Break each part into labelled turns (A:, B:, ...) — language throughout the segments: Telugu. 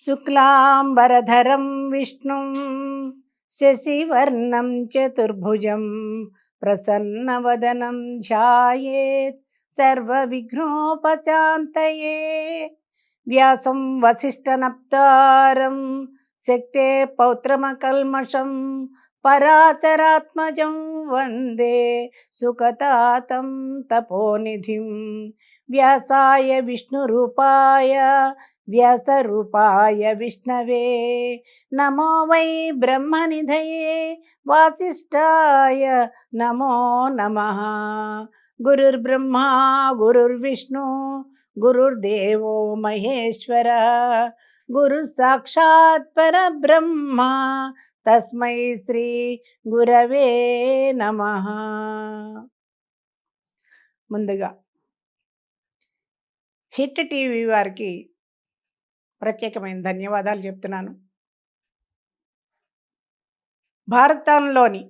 A: శుక్లాంబరధరం విష్ణుం శశివర్ణం చతుర్భుజం ప్రసన్నవదనం ధ్యాయేత్ సర్వవిఘ్నోపశాంతయే. వ్యాసం వసిష్ఠనప్తారం శక్తే పౌత్రమకల్మషం పరాశరాత్మజం వందే సుఖతాతం తపోనిధిం. వ్యాసాయ విష్ణురూపాయ వ్యాసరూపాయ విష్ణవే నమో వై బ్రహ్మనిధయే వాసిష్ఠాయ నమో నమః. గురుర్బ్రహ్మా గురుర్విష్ణు గురుర్దేవో మహేశ్వర గురు సాక్షాత్ పరబ్రహ్మ తస్మై శ్రీ గురవే నమః. ముందుగా హిట్ టీవీ వారికి ప్రత్యేకమైన ధన్యవాదాలు చెప్తున్నాను. భారతంలోని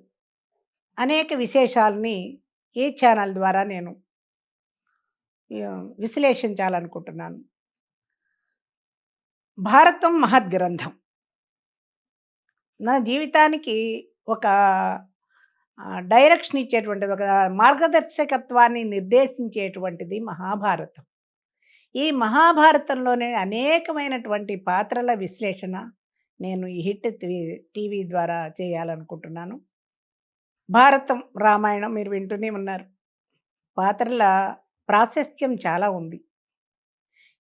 A: అనేక విశేషాలని ఈ ఛానల్ ద్వారా నేను విశ్లేషించాలనుకుంటున్నాను. భారతం మహద్గ్రంథం. నా జీవితానికి ఒక డైరెక్షన్ ఇచ్చేటువంటిది, ఒక మార్గదర్శకత్వాన్ని నిర్దేశించేటువంటిది మహాభారతం. ఈ మహాభారతంలోనే అనేకమైనటువంటి పాత్రల విశ్లేషణ నేను ఈ హిట్ టీవీ ద్వారా చేయాలనుకుంటున్నాను. భారతం, రామాయణం మీరు వింటూనే ఉన్నారు. పాత్రల ప్రాశస్త్యం చాలా ఉంది.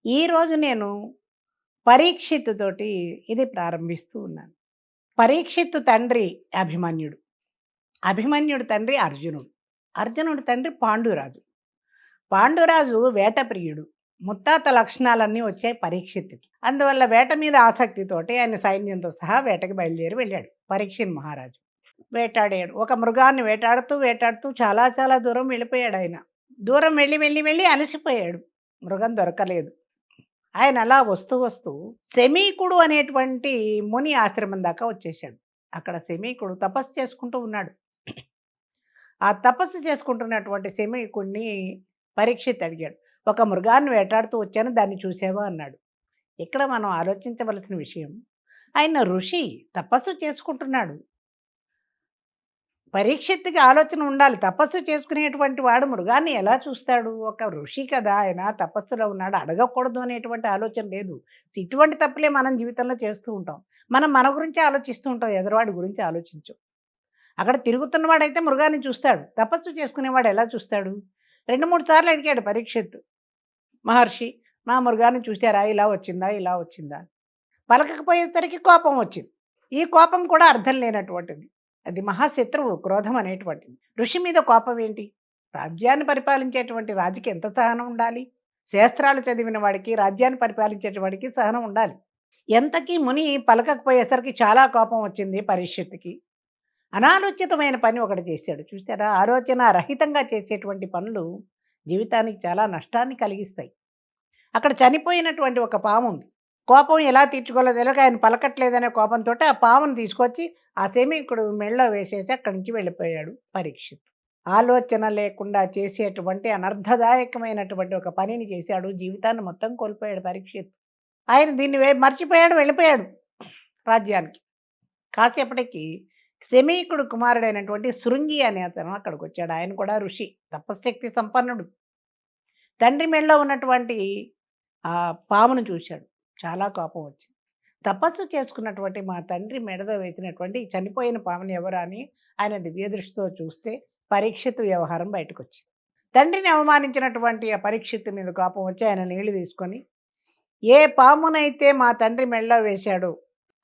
A: ఈరోజు నేను పరీక్షిత్తు తోటి ఇది ప్రారంభిస్తూ ఉన్నాను. పరీక్షిత్తు తండ్రి అభిమన్యుడు, అభిమన్యుడు తండ్రి అర్జునుడు, అర్జునుడు తండ్రి పాండురాజు. పాండురాజు వేట ప్రియుడు. ముత్తాత లక్షణాలన్నీ వచ్చాయి పరీక్షిత్తుకి. అందువల్ల వేట మీద ఆసక్తితోటి ఆయన సైన్యంతో సహా వేటకి బయలుదేరి వెళ్ళాడు పరీక్షిత్ మహారాజు. వేటాడాడు. ఒక మృగాన్ని వేటాడుతూ వేటాడుతూ చాలా చాలా దూరం వెళ్ళిపోయాడు. ఆయన దూరం వెళ్ళి వెళ్ళి వెళ్ళి అలసిపోయాడు. మృగం దొరకలేదు. ఆయన అలా వస్తూ వస్తూ శమీకుడు అనేటువంటి ముని ఆశ్రమం దాకా వచ్చేసాడు. అక్కడ శమీకుడు తపస్సు చేసుకుంటూ ఉన్నాడు. ఆ తపస్సు చేసుకుంటున్నటువంటి శమీకుడిని పరీక్షిత్ అడిగాడు. ఒక మృగాన్ని వేటాడుతూ వచ్చాను, దాన్ని చూసావా అన్నాడు. ఇక్కడ మనం ఆలోచించవలసిన విషయం, ఆయన ఋషి తపస్సు చేసుకుంటున్నాడు. పరీక్షిత్తుకి ఆలోచన ఉండాలి. తపస్సు చేసుకునేటువంటి వాడు మృగాన్ని ఎలా చూస్తాడు? ఒక ఋషి కదా ఆయన, తపస్సులో ఉన్నాడు, అడగకూడదు అనేటువంటి ఆలోచన లేదు. ఇటువంటి తప్పులే మనం జీవితంలో చేస్తూ ఉంటాం. మనం మన గురించి ఆలోచిస్తూ ఉంటాం, ఎదురువాడి గురించి ఆలోచించు. అక్కడ తిరుగుతున్నవాడైతే మృగాన్ని చూస్తాడు, తపస్సు చేసుకునేవాడు ఎలా చూస్తాడు? 2-3 సార్లు అడిగాడు పరీక్షిత్తు మహర్షి, మా మృగాన్ని చూసారా, ఇలా వచ్చిందా ఇలా వచ్చిందా. పలకకపోయేసరికి కోపం వచ్చింది. ఈ కోపం కూడా అర్థం లేనటువంటిది. అది మహాశత్రువు, క్రోధం అనేటువంటిది. ఋషి మీద కోపం ఏంటి? రాజ్యాన్ని పరిపాలించేటువంటి రాజుకి ఎంత సహనం ఉండాలి? శాస్త్రాలు చదివిన వాడికి, రాజ్యాన్ని పరిపాలించేవాడికి సహనం ఉండాలి. ఎంతకీ ముని పలకకపోయేసరికి చాలా కోపం వచ్చింది పరీక్షిత్తుకి. అనాలోచితమైన పని ఒకటి చేశాడు. చూసారా, ఆలోచన రహితంగా చేసేటువంటి పనులు జీవితానికి చాలా నష్టాన్ని కలిగిస్తాయి. అక్కడ చనిపోయినటువంటి ఒక పాము ఉంది. కోపం ఎలా తీర్చుకోవాలో తెలియక ఆయన పలకట్లేదనే కోపంతో ఆ పామును తీసుకొచ్చి ఆ శమీకుడు మెళ్ళో వేసేసి అక్కడి నుంచి వెళ్ళిపోయాడు పరీక్షిత్. ఆలోచన లేకుండా చేసేటువంటి అనర్థదాయకమైనటువంటి ఒక పనిని చేశాడు. జీవితాన్ని మొత్తం కోల్పోయాడు పరీక్షిత్. ఆయన దీన్ని మర్చిపోయాడు, వెళ్ళిపోయాడు రాజ్యానికి. కాసేపటికి శమీకుడు కుమారుడైనటువంటి శృంగి అనే అతను అక్కడికి వచ్చాడు. ఆయన కూడా ఋషి, తపశ్శక్తి సంపన్నుడు. తండ్రి మెళ్ళలో ఉన్నటువంటి ఆ పామును చూశాడు. చాలా కోపం వచ్చింది. తపస్సు చేసుకున్నటువంటి మా తండ్రి మెడలో వేసినటువంటి చనిపోయిన పాముని ఎవరా అని ఆయన దివ్య దృష్టితో చూస్తే పరీక్షిత్తు వ్యవహారం బయటకు వచ్చింది. తండ్రిని అవమానించినటువంటి ఆ పరీక్షిత్తు మీద కోపం వచ్చి ఆయన నీళ్లు తీసుకొని, ఏ పామునైతే మా తండ్రి మెడలో వేశాడో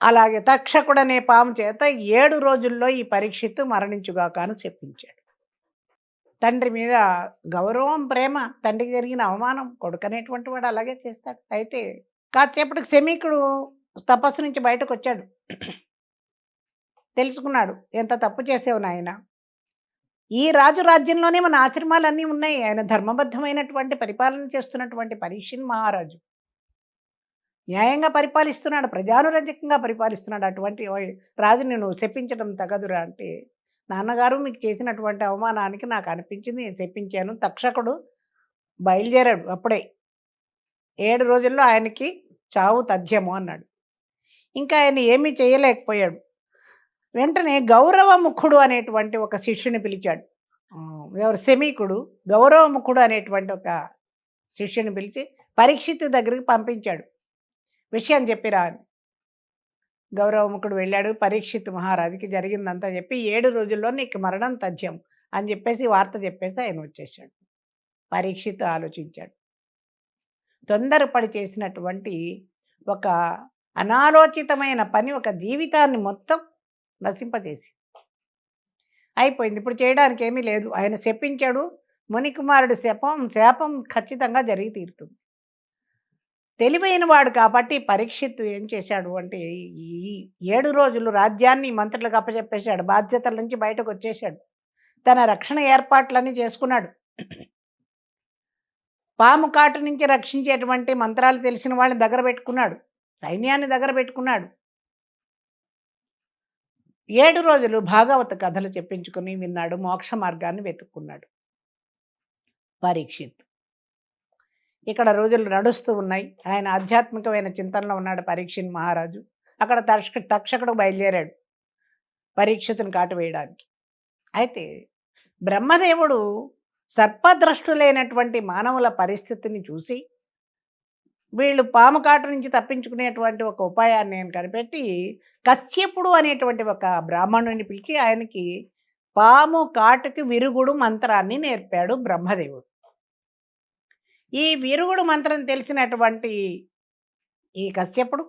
A: అలాగే తక్షకుడనే పాము చేత 7 రోజుల్లో ఈ పరీక్షిత్తు మరణించుగాక అని చెప్పించాడు. తండ్రి మీద గౌరవం, ప్రేమ, తండ్రికి జరిగిన అవమానం, కొడుకు అనేటువంటి వాడు అలాగే చేస్తాడు. అయితే కాసేపటికి శమీకుడు తపస్సు నుంచి బయటకు వచ్చాడు. తెలుసుకున్నాడు, ఎంత తప్పు చేసావు నాయన. ఈ రాజు రాజ్యంలోనే మన ఆశ్రమాలన్నీ ఉన్నాయి. ఆయన ధర్మబద్ధమైనటువంటి పరిపాలన చేస్తున్నటువంటి పరీక్షిత్ మహారాజు న్యాయంగా పరిపాలిస్తున్నాడు, ప్రజానురంజకంగా పరిపాలిస్తున్నాడు. అటువంటి రాజుని నువ్వు శపించడం తగదురా అంటే, నాన్నగారు మీకు చేసినటువంటి అవమానానికి నాకు అనిపించింది, నేను శపించాను. తక్షకుడు బయలుదేరాడు అప్పుడే. 7 రోజుల్లో ఆయనకి చావు తథ్యము అన్నాడు. ఇంకా ఆయన ఏమీ చేయలేకపోయాడు. వెంటనే గౌరవముఖుడు అనేటువంటి ఒక శిష్యుని పిలిచాడు. ఎవరు శమీకుడు, గౌరవముఖుడు అనేటువంటి ఒక శిష్యుని పిలిచి పరీక్షిత్తు దగ్గరికి పంపించాడు. విషయం చెప్పిరా అని. గౌరవముఖుడు వెళ్ళాడు. పరీక్షిత్ మహారాజుకి జరిగిందంతా చెప్పి 7 రోజుల్లో నీకు మరణం తథ్యం అని చెప్పేసి వార్త చెప్పేసి ఆయన వచ్చేసాడు. పరీక్షిత్ ఆలోచించాడు. తొందరపడి చేసినటువంటి ఒక అనాలోచితమైన పని ఒక జీవితాన్ని మొత్తం నశింపజేసి అయిపోయింది. ఇప్పుడు చేయడానికి ఏమీ లేదు. ఆయన శపించాడు. మునికుమారుడి శాపం ఖచ్చితంగా జరిగి తీరుతుంది. తెలివైన వాడు కాబట్టి పరీక్షిత్తు ఏం చేశాడు అంటే ఈ 7 రోజులు రాజ్యాన్ని మంత్రులకు అప్పచెప్పేశాడు. బాధ్యతల నుంచి బయటకు వచ్చేశాడు. తన రక్షణ ఏర్పాట్లన్నీ చేసుకున్నాడు. పాము కాటు నుంచి రక్షించేటువంటి మంత్రాలు తెలిసిన వాళ్ళని దగ్గర పెట్టుకున్నాడు. సైన్యాన్ని దగ్గర పెట్టుకున్నాడు. 7 రోజులు భాగవత కథలు చెప్పించుకుని విన్నాడు. మోక్ష మార్గాన్ని వెతుక్కున్నాడు పరీక్షిత్. ఇక్కడ రోజులు నడుస్తూ ఉన్నాయి. ఆయన ఆధ్యాత్మికమైన చింతనలో ఉన్నాడు పరీక్షిత్ మహారాజు. అక్కడ తక్షకుడు బయలుదేరాడు పరీక్షితుని కాటు వేయడానికి. అయితే బ్రహ్మదేవుడు సర్పద్రష్టులైనటువంటి మానవుల పరిస్థితిని చూసి వీళ్ళు పాము కాటు నుంచి తప్పించుకునేటువంటి ఒక ఉపాయాన్ని నేను కనిపెట్టి కశ్యపుడు అనేటువంటి ఒక బ్రాహ్మణుని పిలిచి ఆయనకి పాము కాటుకి విరుగుడు మంత్రాన్ని నేర్పాడు బ్రహ్మదేవుడు. ఈ విరుగుడు మంత్రం తెలిసినటువంటి ఈ కశ్యపుడు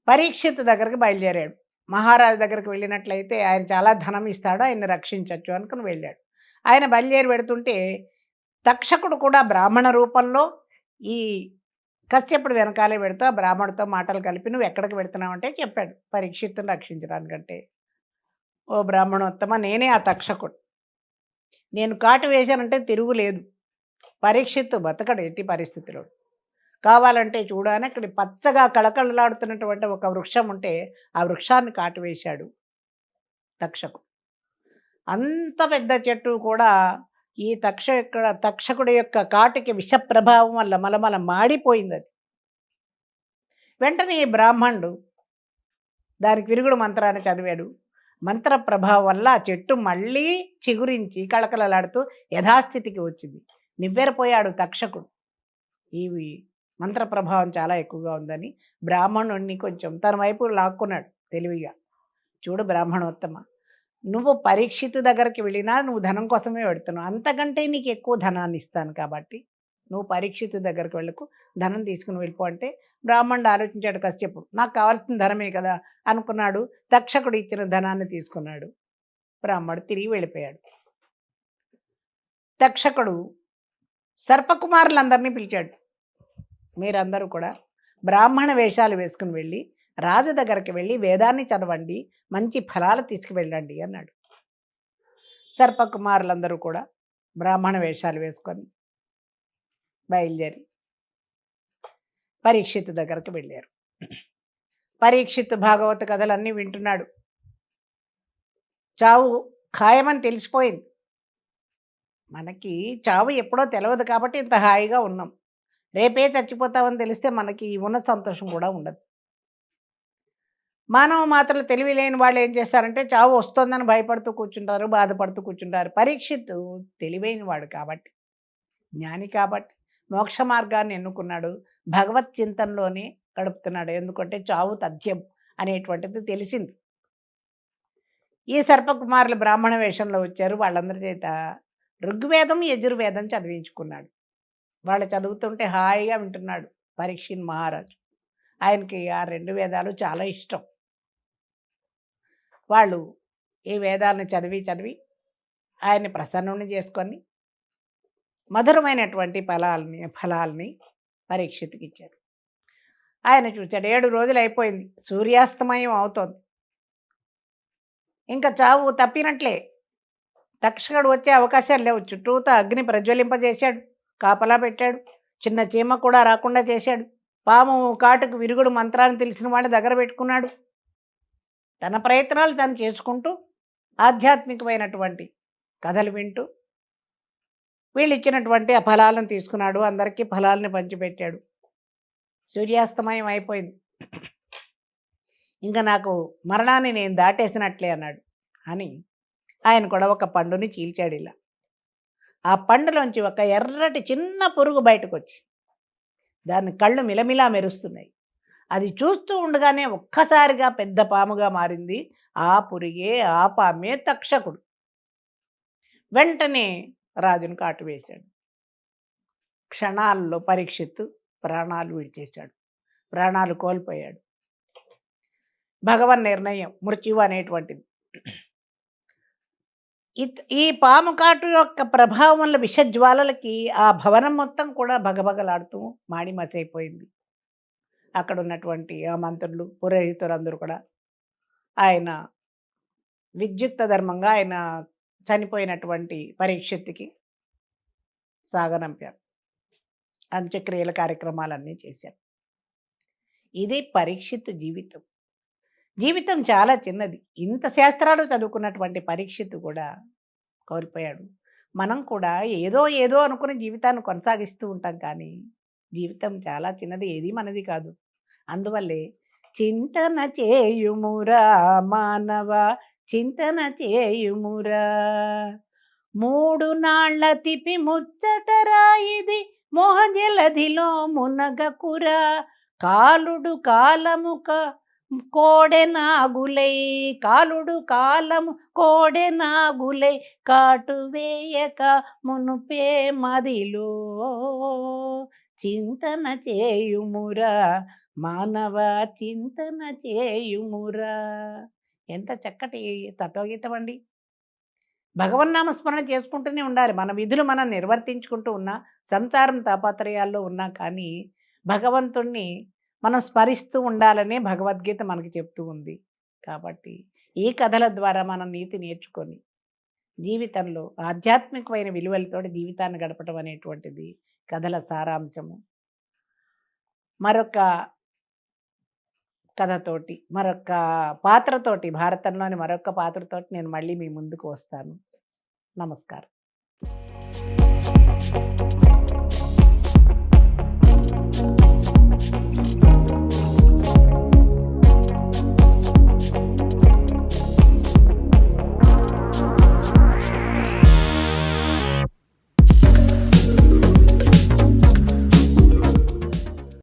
A: పరీక్షిత్ దగ్గరికి బయలుదేరాడు. మహారాజు దగ్గరికి వెళ్ళినట్లయితే ఆయన చాలా ధనం ఇస్తాడు, ఆయన్ని రక్షించవచ్చు అనుకుని వెళ్ళాడు. ఆయన బయలుదేరి పెడుతుంటే తక్షకుడు కూడా బ్రాహ్మణ రూపంలో ఈ కశ్యపుడు వెనకాలే పెడుతూ బ్రాహ్మణుడితో మాటలు కలిపి నువ్వు ఎక్కడికి పెడుతున్నావంటే చెప్పాడు పరీక్షిత్తుని రక్షించడానికంటే. ఓ బ్రాహ్మణోత్తమ, నేనే ఆ తక్షకుడు. నేను కాటు వేశానంటే తిరుగులేదు. పరీక్షిత్తు బతకడు ఎట్టి పరిస్థితిలో. కావాలంటే చూడని అక్కడ పచ్చగా కళకళలాడుతున్నటువంటి ఒక వృక్షం ఉంటే ఆ వృక్షాన్ని కాటు వేశాడు తక్షకుడు. అంత పెద్ద చెట్టు కూడా ఈ తక్షకుడి యొక్క కాటుకి విష ప్రభావం వల్ల మలమల మాడిపోయింది అది. వెంటనే ఈ బ్రాహ్మణుడు దానికి విరుగుడు మంత్రాన్ని చదివాడు. మంత్ర ప్రభావం వల్ల ఆ చెట్టు మళ్ళీ చిగురించి కళకళలాడుతూ యథాస్థితికి వచ్చింది. నివ్వెరపోయాడు తక్షకుడు. ఈ మంత్ర ప్రభావం చాలా ఎక్కువగా ఉందని బ్రాహ్మణుడిని కొంచెం తన వైపు లాక్కున్నాడు తెలివిగా. చూడు బ్రాహ్మణోత్తమ, నువ్వు పరీక్షితు దగ్గరికి వెళ్ళినా నువ్వు ధనం కోసమే పెడుతున్నావు. అంతకంటే నీకు ఎక్కువ ధనాన్ని ఇస్తాను కాబట్టి నువ్వు పరీక్షితు దగ్గరికి వెళ్ళకు, ధనం తీసుకుని వెళ్ళిపో అంటే బ్రాహ్మణుడు ఆలోచించాడు కశ్యపుడు. నాకు కావాల్సిన ధనమే కదా అనుకున్నాడు. తక్షకుడు ఇచ్చిన ధనాన్ని తీసుకున్నాడు. బ్రాహ్మణుడు తిరిగి వెళ్ళిపోయాడు. తక్షకుడు సర్పకుమారులందరినీ పిలిచాడు. మీరందరూ కూడా బ్రాహ్మణ వేషాలు వేసుకుని వెళ్ళి రాజు దగ్గరికి వెళ్ళి వేదాన్ని చదవండి, మంచి ఫలాలు తీసుకువెళ్ళండి అన్నాడు. సర్పకుమారులందరూ కూడా బ్రాహ్మణ వేషాలు వేసుకొని బయలుదేరి పరీక్షిత్ దగ్గరకు వెళ్ళారు. పరీక్షిత్ భాగవత కథలన్నీ వింటున్నాడు. చావు ఖాయమని తెలిసిపోయింది. మనకి చావు ఎప్పుడో తెలియదు కాబట్టి ఇంత హాయిగా ఉన్నాం. రేపే చచ్చిపోతామని తెలిస్తే మనకి ఉన్న సంతోషం కూడా ఉండదు. మానవ మాత్రం తెలివి లేని వాళ్ళు ఏం చేస్తారంటే చావు వస్తుందని భయపడుతూ కూర్చుంటారు, బాధపడుతూ కూర్చుంటారు. పరీక్షిత్తు తెలివైన వాడు కాబట్టి, జ్ఞాని కాబట్టి మోక్ష మార్గాన్ని ఎన్నుకున్నాడు. భగవత్ చింతనలోనే గడుపుతున్నాడు. ఎందుకంటే చావు తథ్యం అనేటువంటిది తెలిసింది. ఈ సర్పకుమారులు బ్రాహ్మణ వేషంలో వచ్చారు. వాళ్ళందరి చేత ఋగ్వేదం యజుర్వేదం చదివించుకున్నాడు. వాళ్ళు చదువుతుంటే హాయిగా వింటున్నాడు పరీక్షిత్ మహారాజు. ఆయనకి ఆ 2 వేదాలు చాలా ఇష్టం. వాళ్ళు ఈ వేదాలను చదివి ఆయన్ని ప్రసన్నుని చేసుకొని మధురమైనటువంటి ఫలాల్ని పరీక్షిత్తుకి ఇచ్చారు. ఆయన చూచాడు. 7 రోజులు అయిపోయింది. సూర్యాస్తమయం అవుతోంది. ఇంకా చావు తప్పినట్లే. తక్షకుడు వచ్చే అవకాశాలు లేవు. చుట్టూతా అగ్ని ప్రజ్వలింపజేశాడు, కాపలా పెట్టాడు. చిన్న చీమ కూడా రాకుండా చేశాడు. పాము కాటుకు విరుగుడు మంత్రాన్ని తెలిసిన వాళ్ళని దగ్గర పెట్టుకున్నాడు. తన ప్రయత్నాలు తను చేసుకుంటూ ఆధ్యాత్మికమైనటువంటి కథలు వింటూ వీళ్ళు ఇచ్చినటువంటి ఆ ఫలాలను తీసుకున్నాడు. అందరికీ ఫలాలను పంచిపెట్టాడు. సూర్యాస్తమయం అయిపోయింది. ఇంక నాకు మరణాన్ని నేను దాటేసినట్లే అన్నాడు. అని ఆయన కూడా ఒక పండుని చీల్చాడిలా. ఆ పండులోంచి ఒక ఎర్రటి చిన్న పురుగు బయటకొచ్చింది. దాని కళ్ళు మిలమిలా మెరుస్తున్నాయి. అది చూస్తూ ఉండగానే ఒక్కసారిగా పెద్ద పాముగా మారింది. ఆ పురుగే, ఆ పామే తక్షకుడు. వెంటనే రాజును కాటు వేశాడు. క్షణాల్లో పరీక్షిత్తు ప్రాణాలు విడిచేశాడు. ప్రాణాలు కోల్పోయాడు. భగవన్ నిర్ణయం మృత్యువు అనేటువంటిది. ఈ పాము కాటు యొక్క ప్రభావం వల్ల విషజ్వాలలకి ఆ భవనం మొత్తం కూడా భగభగలాడుతూ మాడిమసైపోయింది. అక్కడ ఉన్నటువంటి ఆ మంత్రులు, పురోహితులందరూ కూడా ఆయన విద్యుక్త ధర్మంగా ఆయన చనిపోయినటువంటి పరీక్షిత్తుకి సాగనంపారు. అంత్యక్రియల కార్యక్రమాలన్నీ చేశారు. ఇది పరీక్షిత్తు జీవితం. జీవితం చాలా చిన్నది. ఇంత శాస్త్రాలు చదువుకున్నటువంటి పరీక్షిత్తు కూడా కోల్పోయాడు. మనం కూడా ఏదో ఏదో అనుకుని జీవితాన్ని కొనసాగిస్తూ ఉంటాం కానీ, జీవితం చాలా చిన్నది. ఏది మనది కాదు. అందువల్లే చింతన చేయుమురా మానవ, చింతన చేయుమురా, మూడు నాళ్ల తిపి ముచ్చటరా ఇది, మోహజలధిలో మునగకురా, కాలుడు కాలముక కోడె నాగులై, కాలుడు కాలము కోడె నాగులై, కాటు వేయక మునుపే మదిలో, చింతన చేయుమురా మానవ, చింతన చేయుమురా. ఎంత చక్కటి తత్వగీతం అండి. భగవన్నామ స్మరణ చేసుకుంటూనే ఉండాలి. మన విధులు మనం నిర్వర్తించుకుంటూ ఉన్నా, సంసారం తాపత్రయాల్లో ఉన్నా కానీ భగవంతుణ్ణి మనం స్మరిస్తూ ఉండాలనే భగవద్గీత మనకి చెప్తూ ఉంది. కాబట్టి ఈ కథల ద్వారా మనం నీతి నేర్చుకొని జీవితంలో ఆధ్యాత్మికమైన విలువలతోటి జీవితాన్ని గడపటం అనేటువంటిది కథల సారాంశము. మరొక కథతోటి, మరొక పాత్రతోటి, భారతంలోని మరొక పాత్రతోటి నేను మళ్ళీ మీ ముందుకు వస్తాను. నమస్కారం.